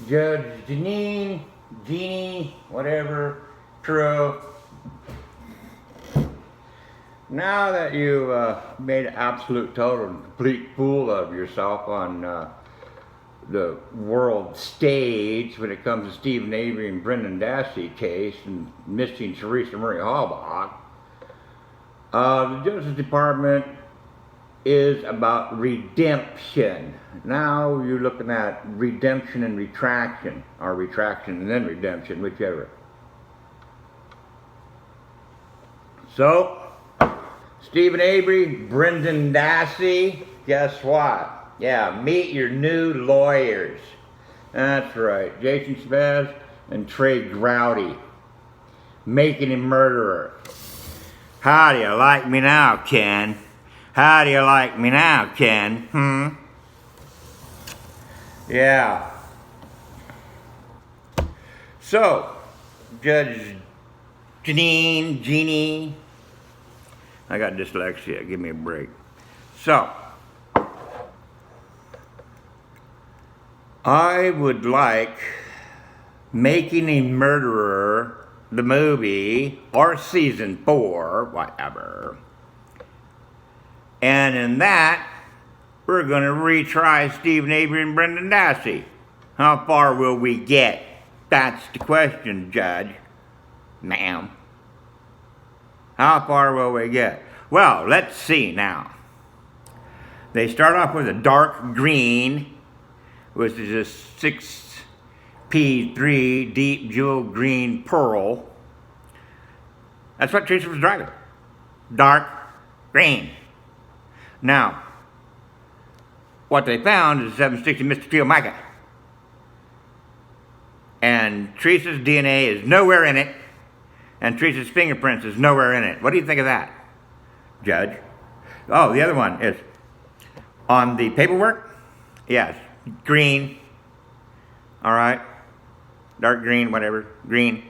Judge Jeannie, whatever, True. Now that you've made an absolute total and complete fool of yourself on the world stage when it comes to Stephen Avery and Brendan Dassey case and missing Teresa Marie Halbach, the Justice Department is about redemption. Now you're looking at redemption and retraction, or retraction and then redemption, whichever. So, Stephen Avery, Brendan Dassey, guess what? Yeah, meet your new lawyers. That's right, Jason Spaz and Trey Groudy, making him murderer. How do you like me now, Ken? How do you like me now, Ken? Yeah. So, Judge Jeannie, I got dyslexia, give me a break. So, I would like Making a Murderer, the movie, or season 4, whatever. And in that, we're going to retry Stephen Avery and Brendan Dassey. How far will we get? That's the question, Judge. Ma'am. How far will we get? Well, let's see now. They start off with a dark green, which is a 6P3 deep jewel green pearl. That's what Teresa was driving. Dark green. Now, what they found is 760 Mr. Steel mica. And Teresa's DNA is nowhere in it. And Teresa's fingerprints is nowhere in it. What do you think of that, Judge? Oh, the other one is on the paperwork. Yes, green. All right, dark green, whatever, green.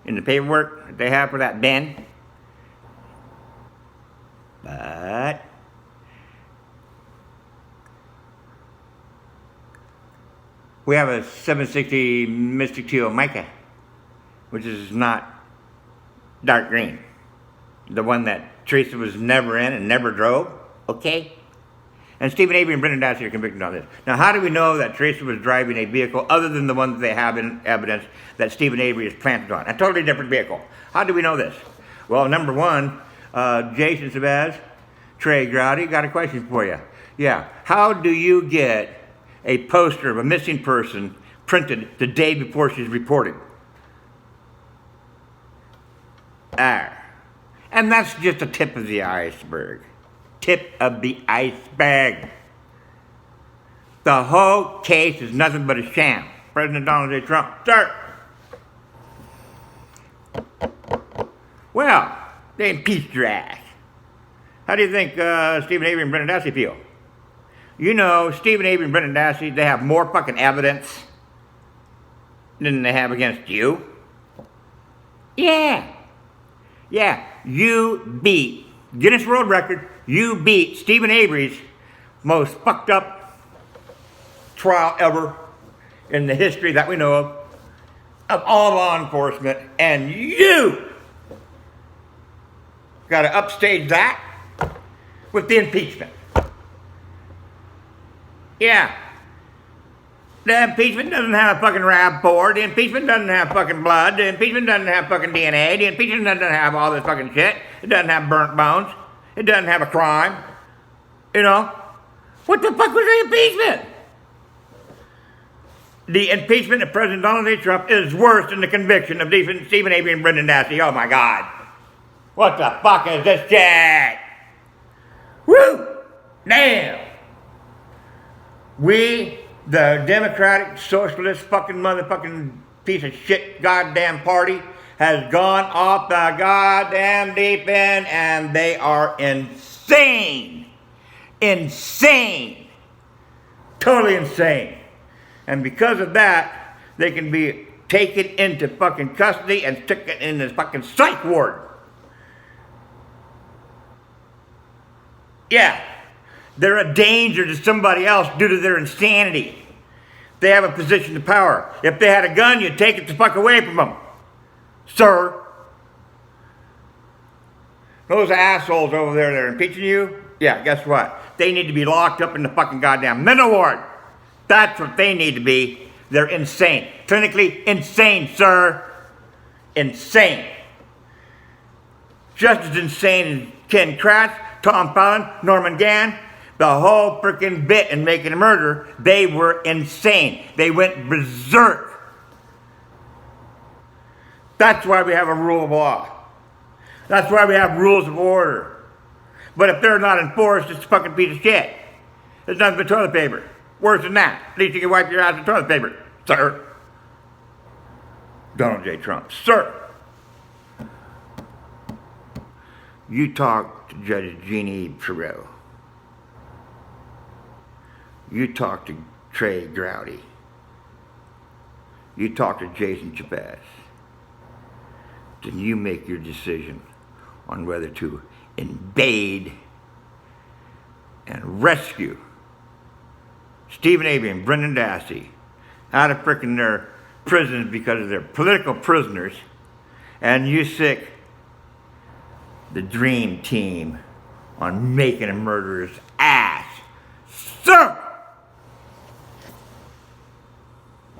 In the paperwork that they have for that bin. But we have a 760 Mystic Teal mica, which is not dark green. The one that Teresa was never in and never drove, okay? And Stephen Avery and Brendan Dassey are convicted on this. Now, how do we know that Teresa was driving a vehicle other than the one that they have in evidence that Stephen Avery is planted on? A totally different vehicle. How do we know this? Well, number one, Jason Sabaz, Trey Groudy, got a question for you. Yeah, how do you get a poster of a missing person printed the day before she's reported? And that's just the tip of the iceberg. Tip of the iceberg. The whole case is nothing but a sham. President Donald J. Trump, sir. Well, they impeached your ass. How do you think Stephen Avery and Brendan Dassey feel? You know, Stephen Avery and Brendan Dassey, they have more fucking evidence than they have against you. Yeah. Yeah, you beat Guinness World Record. You beat Stephen Avery's most fucked up trial ever in the history that we know of all law enforcement. And you got to upstage that with the impeachment. Yeah. The impeachment doesn't have a fucking rapport. The impeachment doesn't have fucking blood. The impeachment doesn't have fucking DNA. The impeachment doesn't have all this fucking shit. It doesn't have burnt bones. It doesn't have a crime. You know? What the fuck was the impeachment? The impeachment of President Donald J. Trump is worse than the conviction of Stephen Avery and Brendan Dassey. Oh my God. What the fuck is this shit? Woo! Damn. We, the Democratic Socialist fucking motherfucking piece of shit goddamn party, has gone off the goddamn deep end, and they are insane. Insane. Totally insane. And because of that, they can be taken into fucking custody and stick in this fucking psych ward. Yeah. They're a danger to somebody else due to their insanity. They have a position of power. If they had a gun, you'd take it the fuck away from them. Sir. Those assholes over there that are impeaching you, yeah, guess what? They need to be locked up in the fucking goddamn mental ward. That's what they need to be. They're insane. Clinically insane, sir. Insane. Just as insane as Ken Kratz, Tom Fallon, Norman Gann, the whole freaking bit in Making a Murderer, they were insane. They went berserk. That's why we have a rule of law. That's why we have rules of order. But if they're not enforced, it's a fucking piece of shit. It's nothing but toilet paper. Worse than that. At least you can wipe your ass with toilet paper, sir. Donald J. Trump, sir. You talk to Judge Jeannie Perot. You talk to Trey Groudy. You talk to Jason Chavez. Then you make your decision on whether to invade and rescue Stephen Avery and Brendan Dassey out of frickin' their prisons because of their political prisoners, and you sick the dream team on Making a Murderer's